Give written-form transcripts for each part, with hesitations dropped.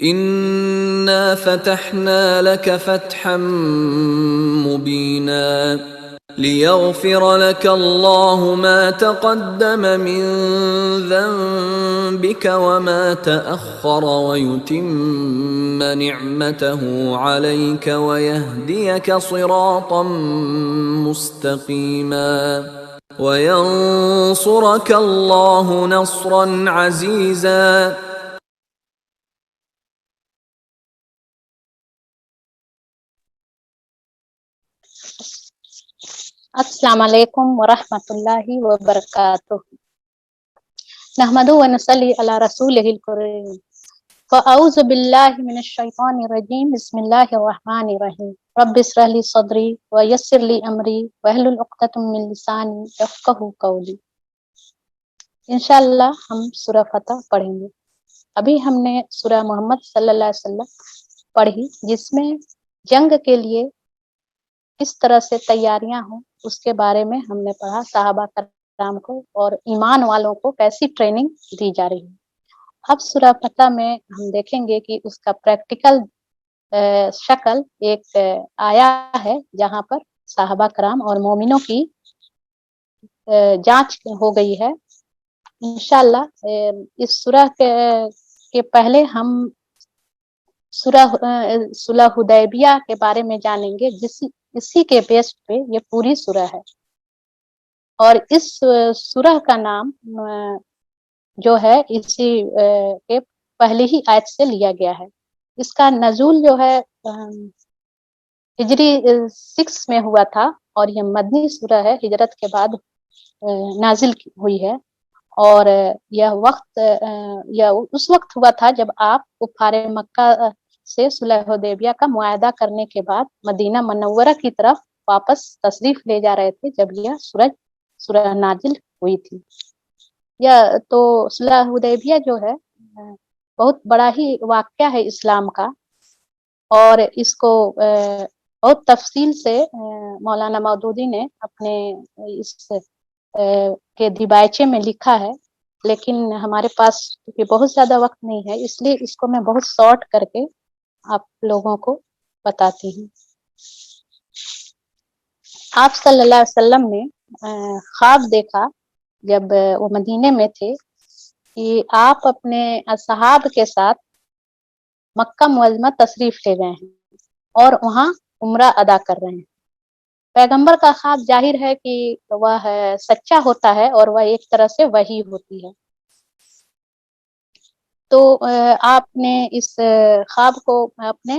إنا فتحنا لك فتحا مبينا ليغفر لك الله ما تقدم من ذنبك وما تأخر ويتم نعمته عليك ويهديك صراطا مستقيما وينصرك الله نصرا عزيزا. السلام علیکم ورحمۃ اللہ وبرکاتہ. نحمدہ و نصلی علی رسولہ الکریم. فاعوذ باللہ من الشیطان الرجیم. بسم اللہ الرحمن الرحیم. رب اشرح لی صدری ویسر لی امری واحلل عقدۃ من لسانی یفقہوا قولی. انشاءاللہ ہم سورہ فتح پڑھیں گے. ابھی ہم نے سورہ محمد صلی اللہ علیہ وسلم پڑھی، جس میں جنگ کے لیے کس طرح سے تیاریاں ہوں اس کے بارے میں ہم نے پڑھا. صحابہ کرام کو اور ایمان والوں کو کیسی ٹریننگ دی جا رہی ہے. اب سورہ فتح میں ہم دیکھیں گے کہ اس کا پریکٹیکل شکل ایک آیا ہے جہاں پر صحابہ کرام اور مومنوں کی جانچ ہو گئی ہے. انشاءاللہ اس سورہ کے پہلے ہم صلح حدیبیہ کے بارے میں جانیں گے، اسی کے بیس پہ یہ پوری سورہ ہے. اور اس سورہ کا نام جو ہے اسی کے پہلے ہی آیت سے لیا گیا ہے. اس کا نزول جو ہے ہجری 6 میں ہوا تھا اور یہ مدنی سورہ ہے، ہجرت کے بعد نازل ہوئی ہے. اور یہ اس وقت ہوا تھا جب آپ کفار مکہ سے صلح حدیبیہ کا معاہدہ کرنے کے بعد مدینہ منورہ کی طرف واپس تشریف لے جا رہے تھے جب یہ سورہ نازل ہوئی تھی. تو صلح حدیبیہ جو ہے بہت بڑا ہی واقعہ ہے اسلام کا، اور اس کو بہت تفصیل سے مولانا مودودی نے اپنے اس کے دیباچے میں لکھا ہے. لیکن ہمارے پاس بہت زیادہ وقت نہیں ہے، اس لیے اس کو میں بہت شارٹ کر کے آپ لوگوں کو بتاتی ہوں. آپ صلی اللہ علیہ وسلم نے خواب دیکھا جب وہ مدینے میں تھے کہ آپ اپنے اصحاب کے ساتھ مکہ معظمہ تشریف لے گئے ہیں اور وہاں عمرہ ادا کر رہے ہیں. پیغمبر کا خواب ظاہر ہے کہ وہ سچا ہوتا ہے اور وہ ایک طرح سے وحی ہوتی ہے. تو آپ نے اس خواب کو اپنے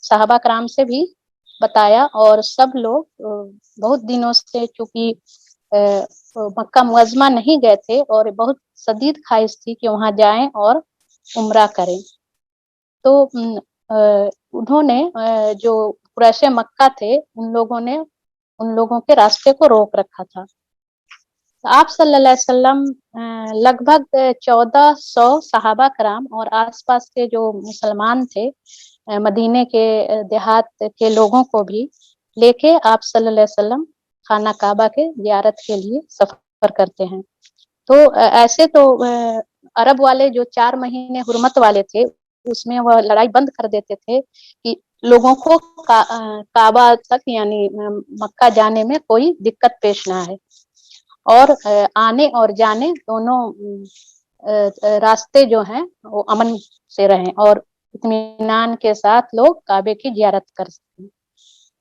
صحابہ کرام سے بھی بتایا، اور سب لوگ بہت دنوں سے چونکہ مکہ معظمہ نہیں گئے تھے اور بہت شدید خواہش تھی کہ وہاں جائیں اور عمرہ کریں. تو انہوں نے جو قریش مکہ تھے ان لوگوں کے راستے کو روک رکھا تھا. آپ صلی اللہ علیہ وسلم لگ بھگ 1400 صحابہ کرام اور آس پاس کے جو مسلمان تھے مدینے کے دیہات کے لوگوں کو بھی لے کے آپ صلی اللہ علیہ وسلم خانہ کعبہ کے زیارت کے لیے سفر کرتے ہیں. تو ایسے تو عرب والے جو 4 مہینے حرمت والے تھے اس میں وہ لڑائی بند کر دیتے تھے کہ لوگوں کو کعبہ تک یعنی مکہ جانے میں کوئی دقت پیش نہ آئے، اور آنے اور جانے دونوں راستے جو ہیں وہ امن سے رہیں اور اطمینان کے ساتھ لوگ کعبے کی زیارت کر سکیں.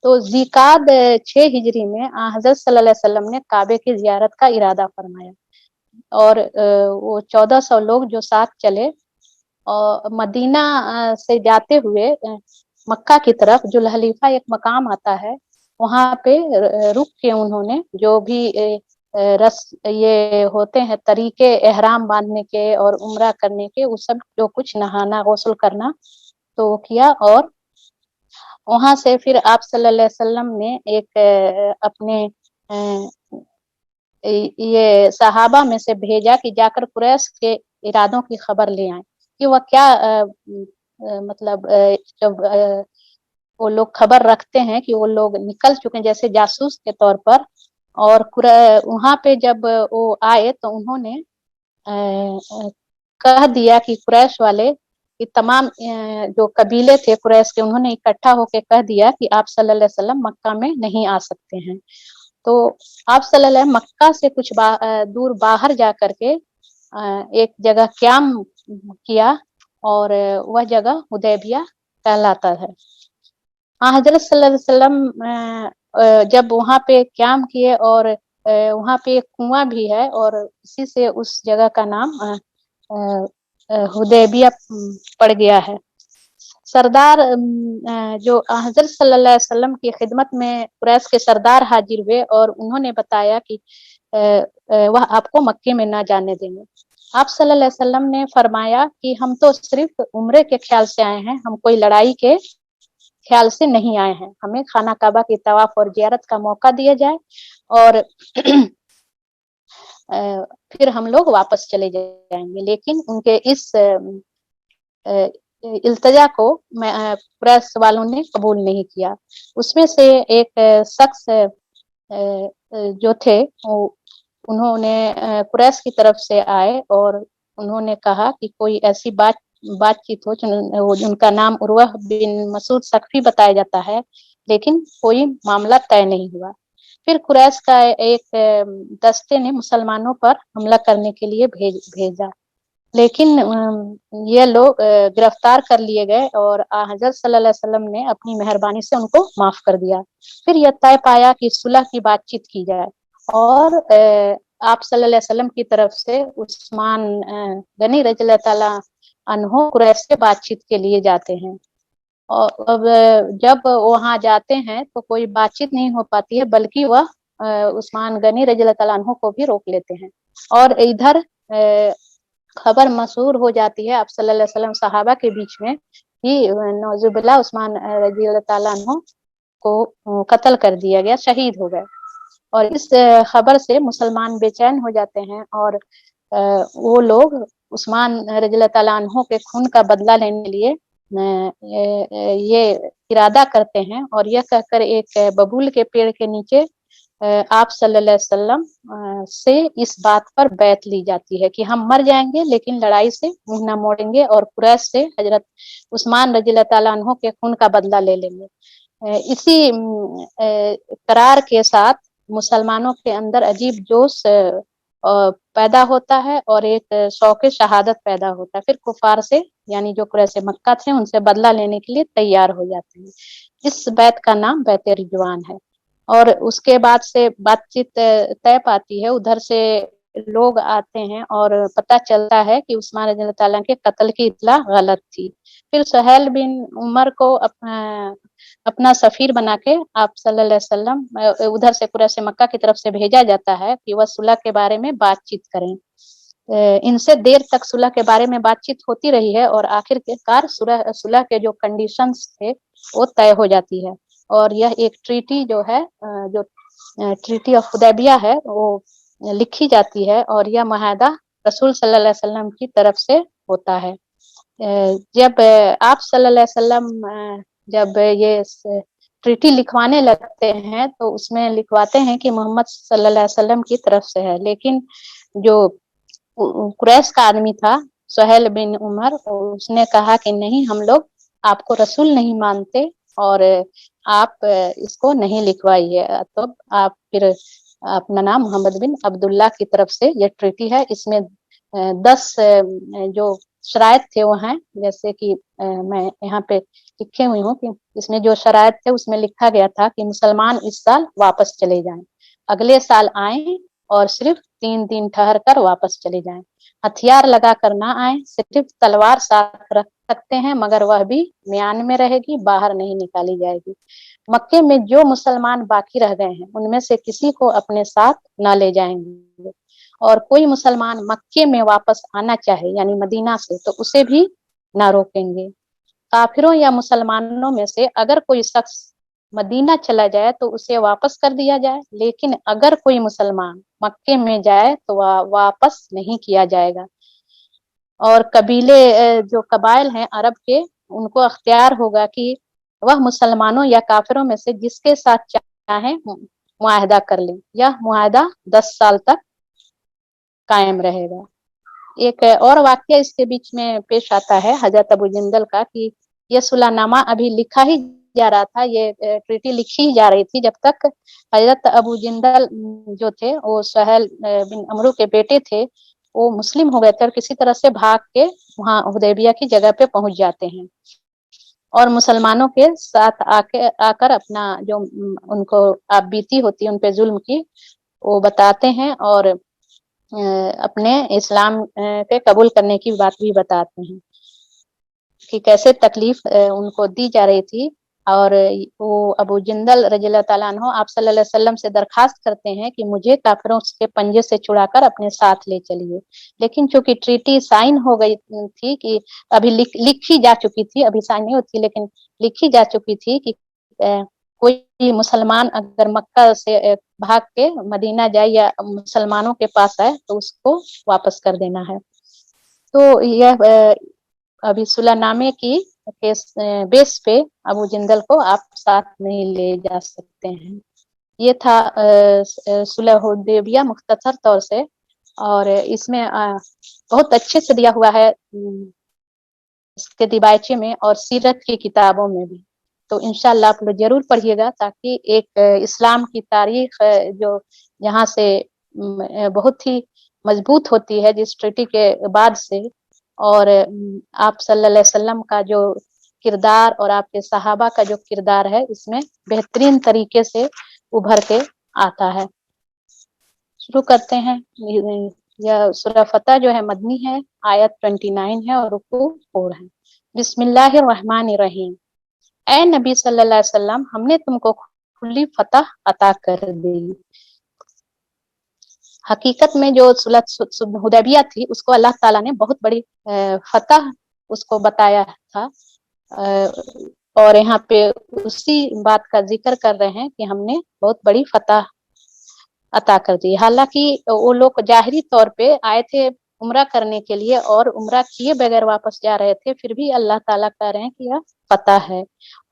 تو ذیقعد 6 ہجری میں حضرت صلی اللہ علیہ وسلم نے کعبے کی زیارت کا ارادہ فرمایا، اور وہ 1400 لوگ جو ساتھ چلے اور مدینہ سے جاتے ہوئے مکہ کی طرف جو الحلیفہ ایک مقام آتا ہے وہاں پہ رک کے انہوں نے جو بھی یہ ہوتے ہیں طریقے احرام باندھنے کے اور عمرہ کرنے کے، وہ سب جو کچھ نہانا غسل کرنا تو وہ کیا. اور وہاں سے پھر آپ صلی اللہ علیہ وسلم نے ایک اپنے یہ صحابہ میں سے بھیجا کہ جا کر قریش کے ارادوں کی خبر لے آئیں کہ وہ کیا مطلب جب وہ لوگ خبر رکھتے ہیں کہ وہ لوگ نکل چکے ہیں جیسے جاسوس کے طور پر. اور وہاں پہ جب وہ آئے تو انہوں نے کہہ دیا کہ قریش والے कि तमाम जो कबीले थे कुरैश के, उन्होंने इकट्ठा होकर कह दिया कि आप सल्लल्लाहु अलैहि वसल्लम मक्का में नहीं आ सकते हैं। तो आप सल्लल्लाहु अलैहि मक्का से कुछ दूर बाहर जा करके एक जगह क्याम किया और वह जगह हुदैबिया कहलाता है। हजरत सल्लल्लाहु अलैहि वसल्लम जब वहाँ पे क्याम किए और वहाँ पे एक कुआं भी है और इसी से उस जगह का नाम हुदैबिया पड़ गया है। सरदार जो हजरत सल्लल्लाहु अलैहि वसल्लम की खिदमत में कुरैश के सरदार हाजिर हुए और उन्होंने बताया कि वह आपको मक्के में ना जाने देंगे। आप सल्लल्लाहु अलैहि वसल्लम ने फरमाया कि हम तो सिर्फ उम्रे के ख्याल से आए हैं, हम कोई लड़ाई के ख्याल से नहीं आए हैं। हमें खाना काबा की तवाफ और जियारत का मौका दिया जाए और फिर हम लोग वापस चले जाएंगे। लेकिन उनके इस इल्तजा को कुरैश वालों ने कबूल नहीं किया। उसमें से एक शख्स जो थे उन्होंने कुरैश की तरफ से आए और उन्होंने कहा कि कोई ऐसी बातचीत हो, उनका उर्वा उर्वा बिन मसूद सकफी बताया जाता है, लेकिन कोई मामला तय नहीं हुआ। फिर कुरैश का एक दस्ते ने मुसलमानों पर हमला करने के लिए भेजा, लेकिन ये लोग गिरफ्तार कर लिए गए और हजरत सल्लल्लाहु अलैहि वसल्लम ने अपनी मेहरबानी से उनको माफ कर दिया। फिर यह तय पाया कि सुलह की बातचीत की जाए और आप सल्लल्लाहु अलैहि वसल्लम की तरफ से उस्मान गनी रज़ियल्लाहु ताला अन्हो कुरैश से बातचीत के लिए जाते हैं। और अब जब वहां जाते हैं तो कोई बातचीत नहीं हो पाती है, बल्कि वह उस्मान गनी रज़ियल्लाहु ताला अन्हो को भी रोक लेते हैं। और इधर खबर मशहूर हो जाती है आप सल्लल्लाहु अलैहि वसल्लम सहाबा के बीच में कि नौजुबिल्लाह उस्मान रज़ियल्लाहु ताला अन्हु को कत्ल कर दिया गया, शहीद हो गए। और इस खबर से मुसलमान बेचैन हो जाते हैं और वो लोग उस्मान रज़ियल्लाहु ताला अन्हु के खून का बदला लेने के लिए ये इरादा करते हैं और यह कहकर एक बबूल के पेड़ के नीचे आप सल्लल्लाहु अलैहि वसल्लम से इस बात पर बैत ली जाती है कि हम मर जाएंगे लेकिन लड़ाई से मुंह न मोड़ेंगे और कुरैश से हजरत उस्मान रज़ियल्लाहु ताला अन्हु के खून का बदला ले लेंगे। इसी करार के साथ मुसलमानों के अंदर अजीब जोश पैदा होता है और एक शौक़े शहादत पैदा होता है। फिर कुफार से यानी जो कुरैश मक्का थे उनसे बदला लेने के लिए तैयार हो जाते हैं। इस बैत का नाम बैत रिजवान है। और उसके बाद से बातचीत तय पाती है, उधर से लोग आते हैं और पता चलता है कि उस्मान रज़ियल्लाहु ताला के कत्ल की इत्तला गलत थी। फिर सुहैल बिन उमर को अपना सफीर बना के आप सल्लल्लाहु अलैहि वसल्लम उधर से कुरैश मक्का की तरफ से भेजा जाता है कि वह सुलह के बारे में बातचीत करें। इनसे देर तक सुलह के बारे में बातचीत होती रही है और आखिरकार सुलह के जो कंडीशंस थे वो तय हो जाती है और यह एक ट्रीटी जो है, जो ट्रीटी ऑफ हुदैबिया है, वो लिखी जाती है और यह मुआहदा रसूल सल्लल्लाहु अलैहि वसल्लम की तरफ से होता है। जब आप सल्लल्लाहु अलैहि वसल्लम जब ये ट्रीटी लिखवाने लगते हैं तो उसमें लिखवाते हैं कि मोहम्मद सल्लल्लाहु अलैहि वसल्लम की तरफ से है, लेकिन जो कुरैश का आदमी था सुहैल बिन उमर, उसने कहा कि नहीं, हम लोग आपको रसूल नहीं मानते और आप इसको नहीं लिखवाइए। तो आप फिर अपना नाम मोहम्मद बिन अब्दुल्ला की तरफ से ये ट्रीटी है। इसमें 10 जो शराइत थे वो हैं, जैसे कि मैं यहाँ पे लिखे हुई हूँ कि इसमें जो शराइत थे उसमें लिखा गया था कि मुसलमान इस साल वापस चले जाएं, अगले साल आए और सिर्फ 3 दिन ठहर कर वापस चले जाएं, हथियार लगा कर ना आए, सिर्फ तलवार साथ रख सकते हैं मगर वह भी म्यान में रहेगी, बाहर नहीं निकाली जाएगी। मक्के में जो मुसलमान बाकी रह गए हैं उनमें से किसी को अपने साथ ना ले जाएंगे और कोई मुसलमान मक्के में वापस आना चाहे यानी मदीना से तो उसे भी ना रोकेंगे। काफिरों या मुसलमानों में से अगर कोई शख्स मदीना चला जाए तो उसे वापस कर दिया जाए, लेकिन अगर कोई मुसलमान मक्के में जाए तो वह वापस नहीं किया जाएगा। और कबीले जो कबाइल हैं अरब के, उनको अख्तियार होगा कि वह मुसलमानों या काफिरों में से जिसके साथ चाहे मुआहदा कर लें। यह मुआहदा 10 साल तक कायम रहेगा। ایک اور واقعہ اس کے بیچ میں پیش آتا ہے حضرت ابو جندل کا کہ یہ صلح نامہ ابھی لکھا ہی جا رہا تھا، یہ ٹریٹی لکھی ہی جا رہی تھی جب تک حضرت ابو جندل جو تھے وہ سہیل بن عمرو کے بیٹے تھے، وہ مسلم ہو گئے تھے اور کسی طرح سے بھاگ کے وہاں حدیبیہ کی جگہ پہ پہنچ جاتے ہیں اور مسلمانوں کے ساتھ آ کر اپنا جو ان کو آپ بیتی ہوتی ہے ان پہ ظلم کی وہ بتاتے ہیں اور اپنے اسلام کے قبول کرنے کی بات بھی بتاتے ہیں کہ کیسے تکلیف ان کو دی جا رہی تھی، اور وہ ابو جندل رضی اللہ تعالیٰ عنہ آپ صلی اللہ علیہ وسلم سے درخواست کرتے ہیں کہ مجھے کافروں کے پنجے سے چھڑا کر اپنے ساتھ لے چلیے، لیکن چونکہ ٹریٹی سائن ہو گئی تھی کہ ابھی لکھی جا چکی تھی، ابھی سائن نہیں ہوتی لیکن لکھی جا چکی تھی کہ کوئی مسلمان اگر مکہ سے بھاگ کے مدینہ جائے یا مسلمانوں کے پاس آئے تو اس کو واپس کر دینا ہے، تو یہ ابھی صلح نامے کی بیس پہ ابو جندل کو آپ ساتھ نہیں لے جا سکتے ہیں۔ یہ تھا صلح حدیبیہ مختصر طور سے، اور اس میں بہت اچھے سے دیا ہوا ہے اس کے دیباچے میں اور سیرت کی کتابوں میں بھی، تو انشاءاللہ آپ لوگ ضرور پڑھیے گا تاکہ ایک اسلام کی تاریخ جو یہاں سے بہت ہی مضبوط ہوتی ہے جس ٹریٹی کے بعد سے، اور آپ صلی اللہ علیہ وسلم کا جو کردار اور آپ کے صحابہ کا جو کردار ہے اس میں بہترین طریقے سے ابھر کے آتا ہے۔ شروع کرتے ہیں۔ یہ سورہ فتح جو ہے مدنی ہے، آیت 29 ہے اور رکوع 4 ہے۔ بسم اللہ الرحمن الرحیم، اے نبی صلی اللہ علیہ وسلم ہم نے تم کو کھلی فتح عطا کر دی۔ حقیقت میں جو صلح حدیبیہ تھی اس کو اللہ تعالیٰ نے بہت بڑی فتح اس کو بتایا تھا، اور یہاں پہ اسی بات کا ذکر کر رہے ہیں کہ ہم نے بہت بڑی فتح عطا کر دی۔ حالانکہ وہ لوگ ظاہری طور پہ آئے تھے عمرہ کرنے کے لیے اور عمرہ کیے بغیر واپس جا رہے تھے، پھر بھی اللہ تعالیٰ کہہ رہے ہیں کہ یہ فتح ہے،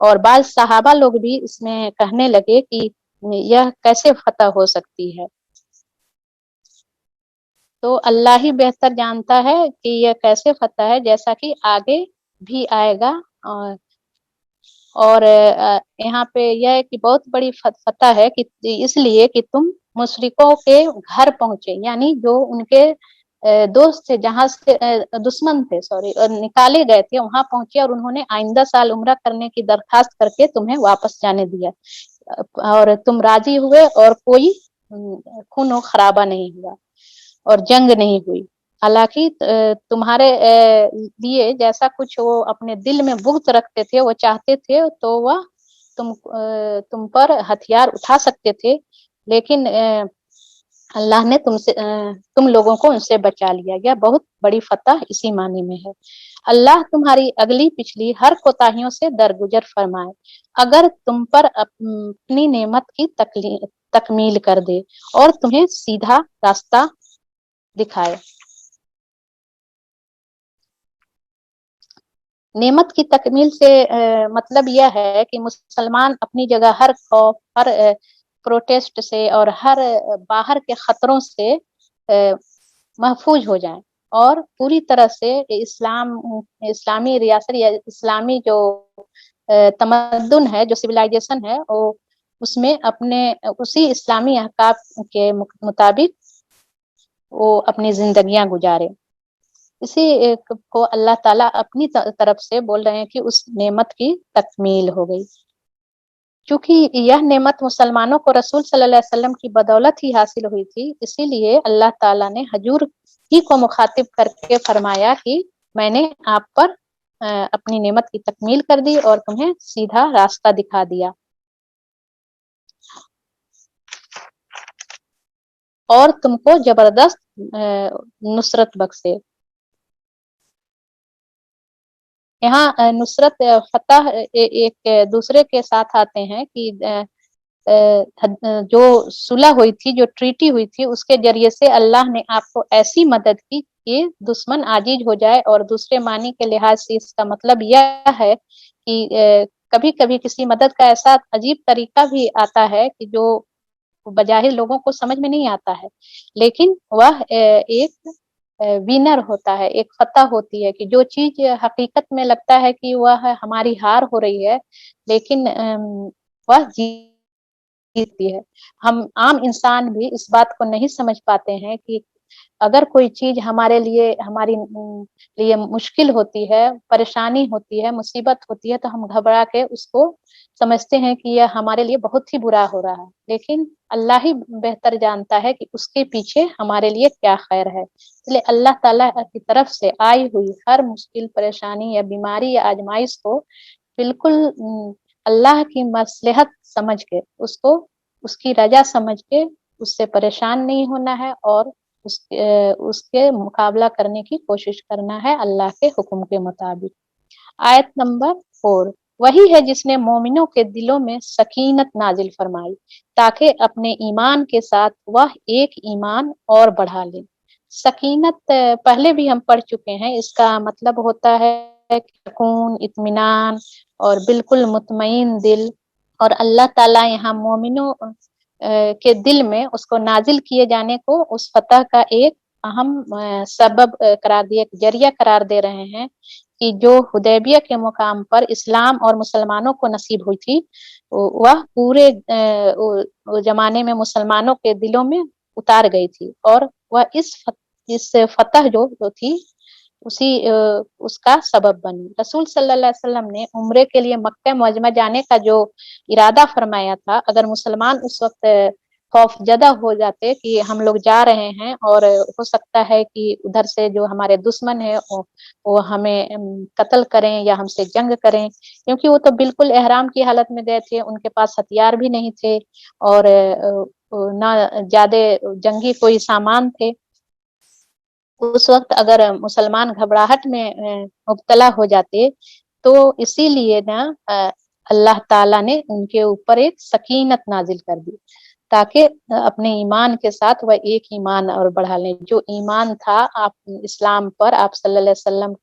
اور بعض صحابہ لوگ بھی اس میں کہنے لگے کہ یہ کیسے فتح ہو سکتی ہے، تو اللہ ہی بہتر جانتا ہے کہ یہ کیسے فتح ہے، جیسا کہ آگے بھی آئے گا، اور یہاں پہ یہ ہے کہ بہت بڑی فتح ہے کہ اس لیے کہ تم مشرکوں کے گھر پہنچے، یعنی جو ان کے دوست تھے، جہاں سے دشمن تھے نکالے گئے تھے، وہاں پہنچے اور انہوں نے آئندہ سال عمرہ کرنے کی درخواست کر کے تمہیں واپس جانے دیا، اور تم راضی ہوئے اور کوئی خون و خرابہ نہیں ہوا اور جنگ نہیں ہوئی، حالانکہ تمہارے لیے جیسا کچھ وہ اپنے دل میں بغض رکھتے تھے، وہ چاہتے تھے تو وہ تم پر ہتھیار اٹھا سکتے تھے، لیکن اللہ نے تم لوگوں کو ان سے بچا لیا۔ یہ بہت بڑی فتح اسی معنی میں ہے۔ اللہ تمہاری اگلی پچھلی ہر کوتاہیوں سے درگزر فرمائے، اگر تم پر اپنی نعمت کی تکمیل کر دے اور تمہیں سیدھا راستہ دکھائے۔ نعمت کی تکمیل سے مطلب یہ ہے کہ مسلمان اپنی جگہ ہر خوف، ہر پروٹیسٹ سے اور ہر باہر کے خطروں سے محفوظ ہو جائیں اور پوری طرح سے اسلامی ریاست یا اسلامی جو تمدن ہے، جو سویلائزیشن ہے، وہ اس میں اپنے اسی اسلامی احکام کے مطابق وہ اپنی زندگیاں گزارے۔ اسی کو اللہ تعالیٰ اپنی طرف سے بول رہے ہیں کہ اس نعمت کی تکمیل ہو گئی۔ چونکہ یہ نعمت مسلمانوں کو رسول صلی اللہ علیہ وسلم کی بدولت ہی حاصل ہوئی تھی، اسی لیے اللہ تعالیٰ نے حضور ہی کو مخاطب کر کے فرمایا کہ میں نے آپ پر اپنی نعمت کی تکمیل کر دی اور تمہیں سیدھا راستہ دکھا دیا اور تم کو زبردست نصرت بخشے۔ یہاں نصرت فتح ایک دوسرے کے ساتھ آتے ہیں کہ جو صلح ہوئی تھی، جو ٹریٹی ہوئی تھی، اس کے ذریعے سے اللہ نے آپ کو ایسی مدد کی کہ دشمن عاجز ہو جائے، اور دوسرے معنی کے لحاظ سے اس کا مطلب یہ ہے کہ کبھی کبھی کسی مدد کا ایسا عجیب طریقہ بھی آتا ہے کہ جو بظاہر لوگوں کو سمجھ میں نہیں آتا ہے، لیکن وہ ایک विनर होता है, एक फतह होती है कि जो चीज हकीकत में लगता है कि वह हमारी हार हो रही है, लेकिन वह जीतती है। हम आम इंसान भी इस बात को नहीं समझ पाते हैं कि अगर कोई चीज हमारे लिए हमारी लिए मुश्किल होती है, परेशानी होती है, मुसीबत होती है, तो हम घबरा के उसको समझते हैं कि यह हमारे लिए बहुत ही बुरा हो रहा है, लेकिन अल्लाह ही बेहतर जानता है कि उसके पीछे हमारे लिए क्या खैर है। इसलिए अल्लाह ताला की तरफ से आई हुई हर मुश्किल, परेशानी या बीमारी या आजमाइश को बिल्कुल अल्लाह की मसलहत समझ के, उसको उसकी रजा समझ के उससे परेशान नहीं होना है और उसके मुकाबला करने की कोशिश करना है अल्लाह के हुक्म के मुताबिक। आयत नंबर 4, वही है जिसने मोमिनों के दिलों में सकीनत नाजिल फरमाई ताकि अपने ईमान के साथ वह एक ईमान और बढ़ा ले। सकीनत पहले भी हम पढ़ चुके हैं, इसका मतलब होता है सुकून, इत्मीनान और बिल्कुल मुतमईन दिल। और अल्लाह ताला यहाँ मोमिनों के दिल में उसको नाजिल किए जाने को उस फतह का एक अहम सबब करार दिए, जरिया करार दे रहे हैं कि जो हुदैबिया के मुकाम पर इस्लाम और मुसलमानों को नसीब हुई थी, वह पूरे जमाने में मुसलमानों के दिलों में उतार गई थी, और वह इस फतह जो थी उसी उसका सबब बनी। रसूल सल्लल्लाहु अलैहि वसल्लम ने उम्रे के लिए मक्का मुअज्जमा जाने का जो इरादा फरमाया था, अगर मुसलमान उस वक्त खौफजदा हो जाते कि हम लोग जा रहे हैं और हो सकता है कि उधर से जो हमारे दुश्मन है वो हमें कत्ल करें या हमसे जंग करें, क्योंकि वो तो बिल्कुल एहराम की हालत में गए थे, उनके पास हथियार भी नहीं थे और ना ज्यादा जंगी कोई सामान थे। उस वक्त अगर मुसलमान घबराहट में मुब्तला हो जाते, तो इसीलिए ना अल्लाह ताला ने उनके ऊपर एक सकीनत नाजिल कर दी ताकि अपने ईमान के साथ वह एक ईमान और बढ़ा लें। जो ईमान था आप इस्लाम पर, आप सल्लल्लाहु अलैहि वसल्लम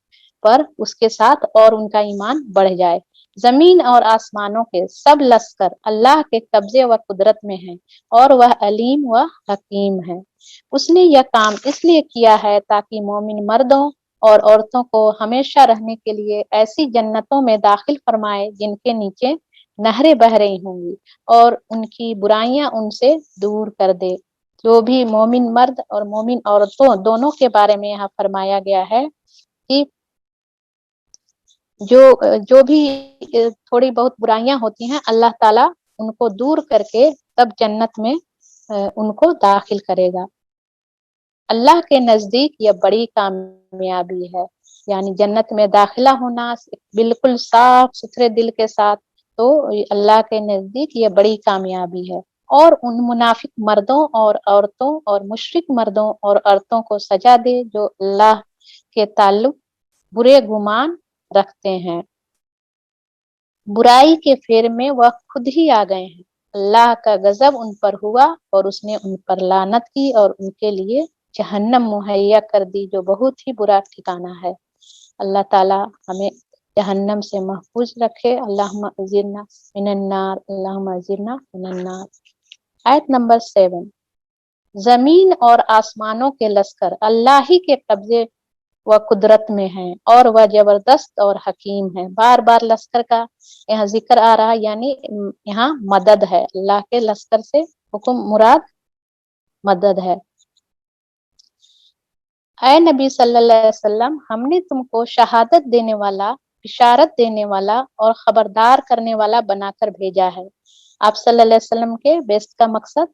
पर, उसके साथ और उनका ईमान बढ़ जाए। जमीन और आसमानों के सब लश्कर अल्लाह के कब्जे व कुदरत में हैं और वह अलीम व हकीम है। उसने यह काम इसलिए किया है ताकि मोमिन मर्दों और औरतों को हमेशा रहने के लिए ऐसी जन्नतों में दाखिल फरमाए जिनके नीचे नहरें बह रही होंगी और उनकी बुराइयां उनसे दूर कर दे। जो भी मोमिन मर्द और मोमिन औरतों दोनों के बारे में यहाँ फरमाया गया है कि जो जो भी थोड़ी बहुत बुराइयां होती हैं, अल्लाह ताला उनको दूर करके तब जन्नत में उनको दाखिल करेगा। अल्लाह के नजदीक यह बड़ी कामयाबी है, यानी जन्नत में दाखिला होना बिल्कुल साफ सुथरे दिल के साथ, तो अल्लाह के नजदीक यह बड़ी कामयाबी है। और उन मुनाफिक मर्दों और औरतों और मुशरिक मर्दों और औरतों को सजा दे जो अल्लाह के ताल्लुक बुरे गुमान रखते हैं, बुराई के फेर में वह खुद ही आ गए हैं। अल्लाह का गजब उन पर हुआ और उसने उन पर लानत की और उनके लिए जहन्नम मुहैया कर दी जो बहुत ही बुरा ठिकाना है। अल्लाह ताला हमें जहन्नम से महफूज रखे। अल्लाहुम्मा अजिरना मिनन्नार, अल्लाहुम्मा अजिरना मिनन्नार। आयत नंबर 7, जमीन और आसमानों के लश्कर अल्लाह ही के कब्जे वह कुदरत में है और वह जबरदस्त और हकीम है। बार बार लश्कर का यहाँ जिक्र आ रहा है, यानी यहाँ मदद है, अल्लाह के लश्कर से हुक्म मुराद मदद है। ऐ नबी सल्लल्लाहु अलैहि वसल्लम, हमने तुमको शहादत देने वाला, बिशारत देने वाला और खबरदार करने वाला बनाकर भेजा है। आप सल्लल्लाहु अलैहि वसल्लम के बेस्ट का मकसद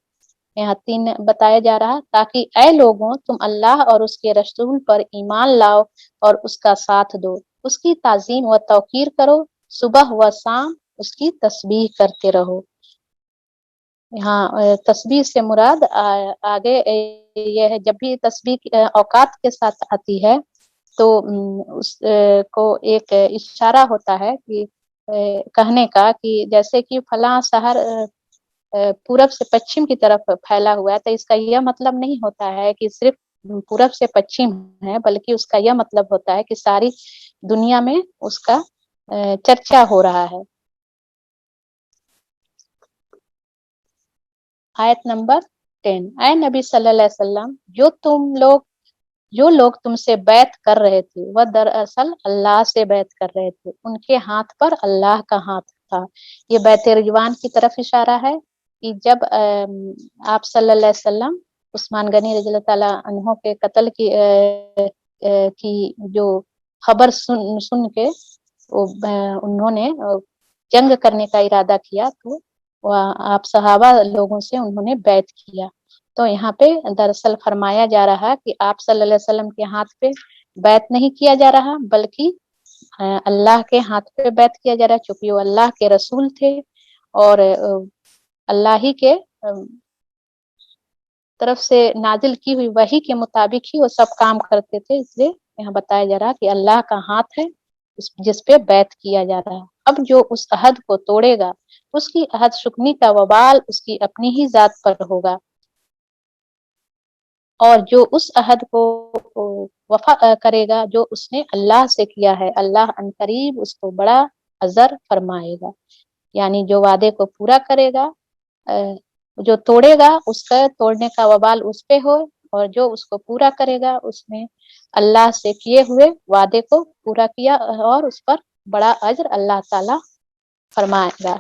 यहाँ 3 बताया जा रहा, ताकि ऐ लोगों तुम अल्लाह और उसके रसूल पर ईमान लाओ और उसका साथ दो, उसकी ताजीम व तौकीर करो, सुबह व शाम उसकी तस्बीह करते रहो। यहाँ तस्बीह से मुराद आगे यह है, जब भी तस्बीह औकात के साथ आती है तो उस को एक इशारा होता है कि कहने का कि जैसे कि फलां शहर पूरब से पश्चिम की तरफ फैला हुआ है, तो इसका यह मतलब नहीं होता है कि सिर्फ पूरब से पश्चिम है, बल्कि उसका यह मतलब होता है कि सारी दुनिया में उसका चर्चा हो रहा है। आयत नंबर 10, ऐ नबी सल्लल्लाहु अलैहि वसल्लम, जो तुम लोग جو لوگ تم سے بیعت کر رہے تھے وہ دراصل اللہ سے بیعت کر رہے تھے، ان کے ہاتھ پر اللہ کا ہاتھ تھا۔ یہ بیعت رضوان کی طرف اشارہ ہے کہ جب آپ صلی اللہ علیہ وسلم عثمان غنی رضی اللہ تعالیٰ عنہ کے قتل کی جو خبر سن کے انہوں نے جنگ کرنے کا ارادہ کیا، تو آپ صحابہ لوگوں سے انہوں نے بیعت کیا۔ تو یہاں پہ دراصل فرمایا جا رہا کہ آپ صلی اللہ علیہ وسلم کے ہاتھ پہ بیعت نہیں کیا جا رہا، بلکہ اللہ کے ہاتھ پہ بیعت کیا جا رہا، چونکہ وہ اللہ کے رسول تھے اور اللہ ہی کے طرف سے نازل کی ہوئی وحی کے مطابق ہی وہ سب کام کرتے تھے، اس لیے یہاں بتایا جا رہا کہ اللہ کا ہاتھ ہے جس پہ بیعت کیا جا رہا ہے۔ اب جو اس عہد کو توڑے گا اس کی عہد شکنی کا وبال اس کی اپنی ہی ذات پر ہوگا، اور جو اس عہد کو وفا کرے گا جو اس نے اللہ سے کیا ہے، اللہ عنقریب اس کو بڑا اجر فرمائے گا۔ یعنی جو وعدے کو پورا کرے گا، جو توڑے گا اس کا توڑنے کا وبال اس پہ ہو، اور جو اس کو پورا کرے گا اس نے اللہ سے کیے ہوئے وعدے کو پورا کیا اور اس پر بڑا اجر اللہ تعالی فرمائے گا۔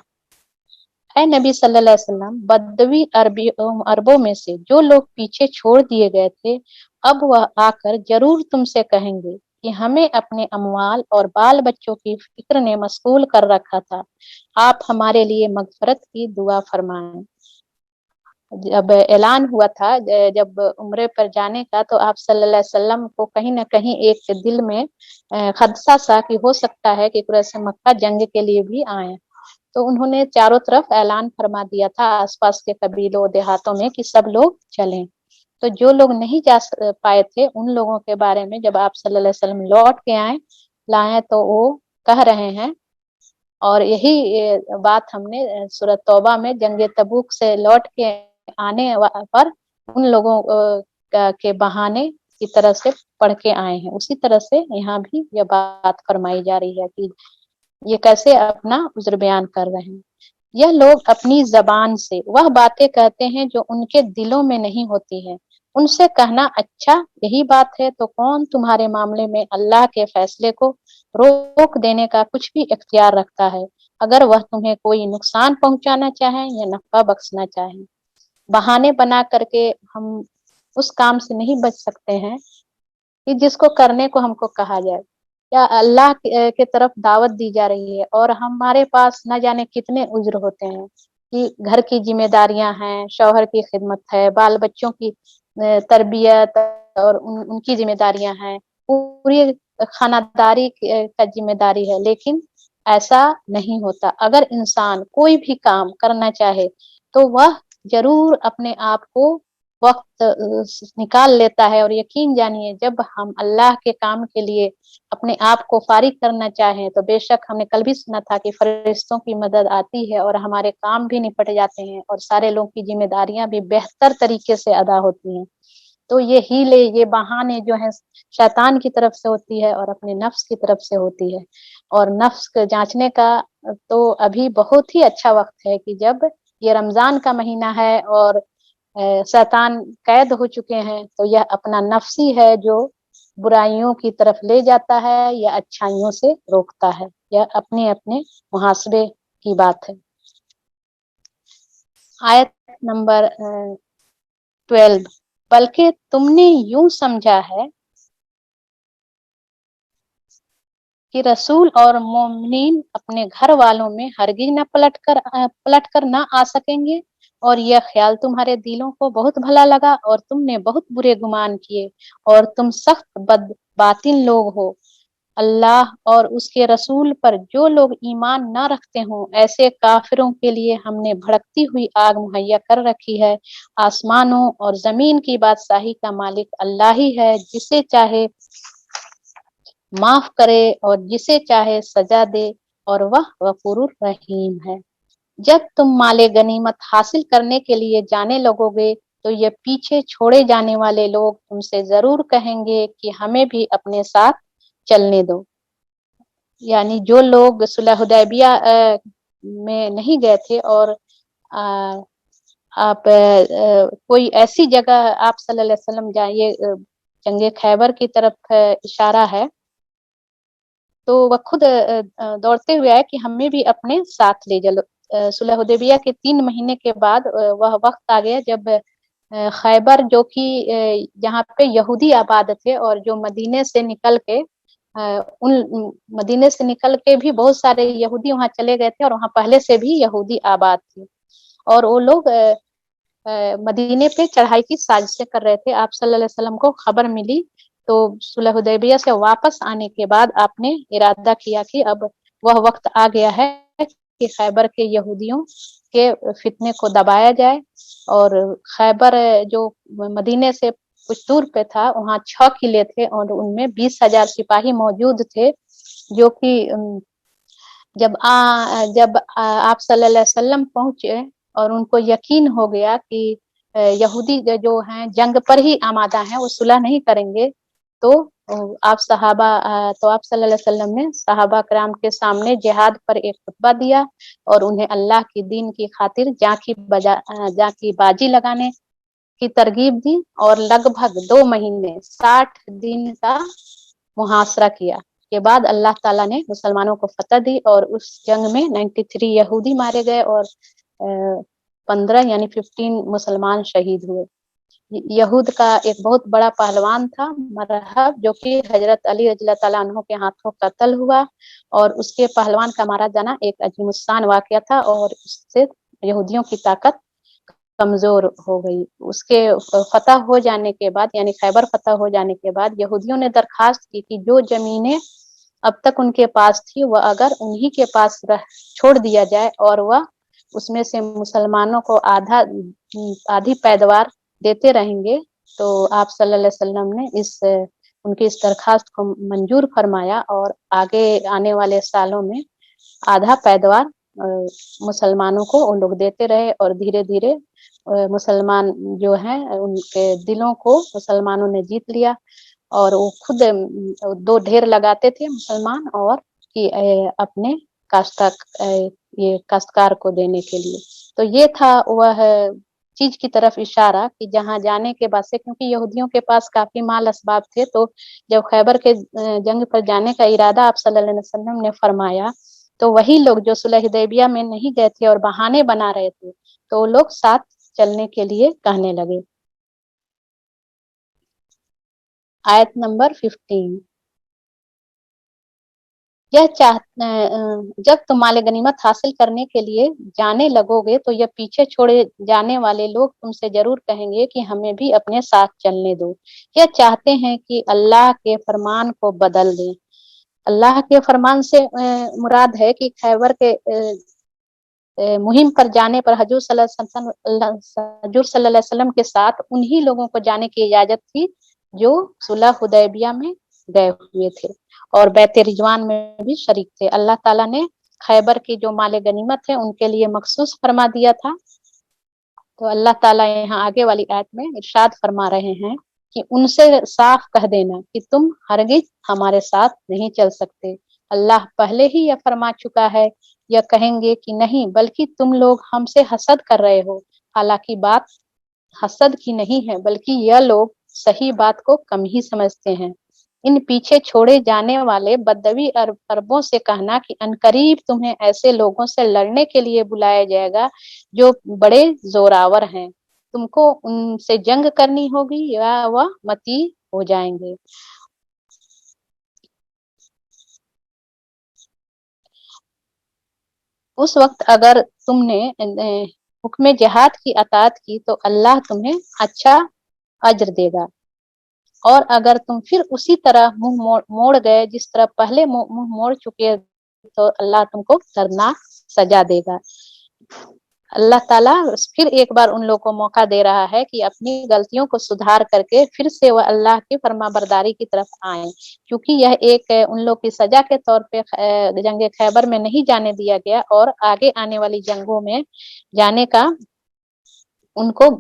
اے نبی صلی اللہ علیہ وسلم، بدوی عربوں میں سے جو لوگ پیچھے چھوڑ دیے گئے تھے اب وہ آ کر ضرور تم سے کہیں گے کہ ہمیں اپنے اموال اور بال بچوں کی فکر نے مشغول کر رکھا تھا، آپ ہمارے لیے مغفرت کی دعا فرمائیں۔ جب اعلان ہوا تھا جب عمرے پر جانے کا، تو آپ صلی اللہ علیہ وسلم کو کہیں نہ کہیں ایک دل میں خدشہ سا کہ ہو سکتا ہے کہ قریش مکہ جنگ کے لیے بھی آئیں، تو انہوں نے چاروں طرف اعلان فرما دیا تھا آس پاس کے قبیلوں دیہاتوں میں کہ سب لوگ چلیں۔ تو جو لوگ نہیں جا پائے تھے ان لوگوں کے بارے میں جب آپ صلی اللہ علیہ وسلم لوٹ کے لائیں تو وہ کہہ رہے ہیں، اور یہی بات ہم نے سورۃ توبہ میں جنگ تبوک سے لوٹ کے آنے پر ان لوگوں کے بہانے کی طرح سے پڑھ کے آئے ہیں، اسی طرح سے یہاں بھی یہ بات فرمائی جا رہی ہے کہ یہ کیسے اپنا عذر بیان کر رہے ہیں۔ یہ لوگ اپنی زبان سے وہ باتیں کہتے ہیں جو ان کے دلوں میں نہیں ہوتی ہیں، ان سے کہنا اچھا یہی بات ہے، تو کون تمہارے معاملے میں اللہ کے فیصلے کو روک دینے کا کچھ بھی اختیار رکھتا ہے، اگر وہ تمہیں کوئی نقصان پہنچانا چاہیں یا نفع بخشنا چاہیں۔ بہانے بنا کر کے ہم اس کام سے نہیں بچ سکتے ہیں کہ جس کو کرنے کو ہم کو کہا جائے، یا اللہ کے طرف دعوت دی جا رہی ہے اور ہمارے پاس نہ جانے کتنے عذر ہوتے ہیں کہ گھر کی ذمہ داریاں ہیں، شوہر کی خدمت ہے، بال بچوں کی تربیت اور ان کی ذمہ داریاں ہیں، پوری خانداری کا ذمہ داری ہے، لیکن ایسا نہیں ہوتا۔ اگر انسان کوئی بھی کام کرنا چاہے تو وہ ضرور اپنے آپ کو وقت نکال لیتا ہے، اور یقین جانیے جب ہم اللہ کے کام کے لیے اپنے آپ کو فارغ کرنا چاہیں تو بے شک ہم نے کل بھی سنا تھا کہ فرشتوں کی مدد آتی ہے اور ہمارے کام بھی نپٹ جاتے ہیں اور سارے لوگوں کی ذمہ داریاں بھی بہتر طریقے سے ادا ہوتی ہیں۔ تو یہ ہیلے، یہ بہانے جو ہیں شیطان کی طرف سے ہوتی ہے اور اپنے نفس کی طرف سے ہوتی ہے، اور نفس کو جانچنے کا تو ابھی بہت ہی اچھا وقت ہے کہ جب یہ رمضان کا مہینہ ہے اور شیطان قید ہو چکے ہیں، تو یہ اپنا نفسی ہے جو برائیوں کی طرف لے جاتا ہے یا اچھائیوں سے روکتا ہے، یہ اپنے اپنے محاسبے کی بات ہے۔ آیت نمبر 12، بلکہ تم نے یوں سمجھا ہے کہ رسول اور مومنین اپنے گھر والوں میں ہرگز نہ پلٹ کر نہ آ سکیں گے، اور یہ خیال تمہارے دلوں کو بہت بھلا لگا اور تم نے بہت برے گمان کیے، اور تم سخت بد باطن لوگ ہو۔ اللہ اور اس کے رسول پر جو لوگ ایمان نہ رکھتے ہوں ایسے کافروں کے لیے ہم نے بھڑکتی ہوئی آگ مہیا کر رکھی ہے۔ آسمانوں اور زمین کی بادشاہی کا مالک اللہ ہی ہے، جسے چاہے معاف کرے اور جسے چاہے سزا دے، اور وہ غفور الرحیم ہے۔ جب تم مال غنیمت حاصل کرنے کے لیے جانے لگو گے تو یہ پیچھے چھوڑے جانے والے لوگ تم سے ضرور کہیں گے کہ ہمیں بھی اپنے ساتھ چلنے دو۔ یعنی جو لوگ صلح حدیبیہ میں نہیں گئے تھے اور آپ کوئی ایسی جگہ آپ صلی اللہ علیہ وسلم جائیے जंगे खैबर की तरफ इशारा है, तो वह खुद दौड़ते हुए आए कि हमें भी अपने साथ ले चलो। सुलह हुदैबिया के 3 महीने के बाद वह वक्त आ गया जब खैबर जो कि जहाँ पे यहूदी आबाद थे और जो मदीने से निकल के उन मदीने से निकल के भी बहुत सारे यहूदी वहाँ चले गए थे और वहाँ पहले से भी यहूदी आबाद थे और वो लोग मदीने पे चढ़ाई की साजिशें कर रहे थे। आप सल्लल्लाहु अलैहि वसल्लम को खबर मिली तो सुलह हुदैबिया से वापस आने के बाद आपने इरादा किया कि अब वह वक्त आ गया है कि खैबर के यहूदियों के फितने को दबाया जाए। और खैबर जो मदीने से कुछ दूर पे था, वहाँ 6 किले थे और उनमें 20,000 सिपाही मौजूद थे, जो कि जब आप सल्लल्लाहु अलैहि वसल्लम पहुंचे और उनको यकीन हो गया कि यहूदी जो हैं जंग पर ही आमादा हैं, वो सुलह नहीं करेंगे, तो आप सल्लल्लाहु अलैहि वसल्लम ने सहाबा कराम के सामने जिहाद पर एक खुतबा दिया और उन्हें अल्लाह की दीन की खातिर जाँ की बाजी लगाने की तरगीब दी और लगभग 2 महीने 60 दिन का मुहासरा किया के बाद अल्लाह ताला ने मुसलमानों को फतह दी और उस जंग में 93 यहूदी मारे गए और 15 यानी 15 मुसलमान शहीद हुए। यहूद का एक बहुत बड़ा पहलवान था मरहब, जो कि हजरत अली रज़ी अल्लाह ताला अन्हु के हाथों कत्ल हुआ और उसके पहलवान का मारा जाना एक अजीमुस्शान वाकया था और उससे यहूदियों की ताकत कमजोर हो गई। उसके फतह हो जाने के बाद यानी खैबर फतह हो जाने के बाद यहूदियों ने दरखास्त की कि जो जमीनें अब तक उनके पास थी वह अगर उन्हीं के पास छोड़ दिया जाए और वह उसमें से मुसलमानों को आधी पैदावार देते रहेंगे, तो आप सल्लल्लाहु अलैहि वसल्लम ने उनकी इस दरखास्त को मंजूर फरमाया और आगे आने वाले सालों में आधा पैदावार मुसलमानों को वो लोग देते रहे और धीरे धीरे मुसलमान जो हैं उनके दिलों को मुसलमानों ने जीत लिया और वो खुद 2 ढेर लगाते थे मुसलमान और कि अपने ये काश्तकार को देने के लिए। तो ये था वह चीज की तरफ इशारा कि जहाँ जाने के बाद से, क्योंकि यहूदियों के पास काफी माल असबाब थे, तो जब खैबर के जंग पर जाने का इरादा आप सल्लल्लाहु अलैहि वसल्लम ने फरमाया, तो वही लोग जो सुलह हुदैबिया में नहीं गए थे और बहाने बना रहे थे, तो वो लोग साथ चलने के लिए कहने लगे। आयत नंबर 15। जब तुम माले गनीमत हासिल करने के लिए जाने लगोगे तो यह पीछे छोड़े जाने वाले लोग तुमसे जरूर कहेंगे कि हमें भी अपने साथ चलने दो। यह चाहते हैं कि अल्लाह के फरमान को बदल दें। अल्लाह के फरमान से मुराद है कि खैबर के मुहिम पर जाने पर हजूर सल्लल्लाहु अलैहि वसल्लम के साथ उन्हीं लोगों को जाने की इजाजत थी जो सुलह हुदैबिया में गए हुए थे और बैत रिजवान में भी शरीक थे। अल्लाह ताला ने खैबर की जो माले गनीमत है उनके लिए मखसूस फरमा दिया था। तो अल्लाह ताला यहाँ आगे वाली आयत में इरशाद फरमा रहे हैं कि उनसे साफ कह देना कि तुम हरगिज हमारे साथ नहीं चल सकते। अल्लाह पहले ही यह फरमा चुका है, यह कहेंगे कि नहीं, बल्कि तुम लोग हमसे हसद कर रहे हो। हालांकि बात हसद की नहीं है, बल्कि यह लोग सही बात को कम ही समझते हैं। इन पीछे छोड़े जाने वाले बदवी अरबों से कहना कि अनकरीब तुम्हें ऐसे लोगों से लड़ने के लिए बुलाया जाएगा जो बड़े जोरावर हैं। तुमको उनसे जंग करनी होगी या वह मती हो जाएंगे। उस वक्त अगर तुमने हुक्म जिहाद की अतात की तो अल्लाह तुम्हें अच्छा अज्र देगा, और अगर तुम फिर उसी तरह मुंह मोड़ गए जिस तरह पहले मुंह मोड़ चुके, तो अल्लाह तुमको दर्दनाक सजा देगा। अल्लाह ताला फिर एक बार उन लोगों को मौका दे रहा है कि अपनी गलतियों को सुधार करके फिर से वह अल्लाह की फरमाबरदारी की तरफ आए, क्योंकि यह एक उन लोग की सजा के तौर पे जंग खैबर में नहीं जाने दिया गया और आगे आने वाली जंगों में जाने का उनको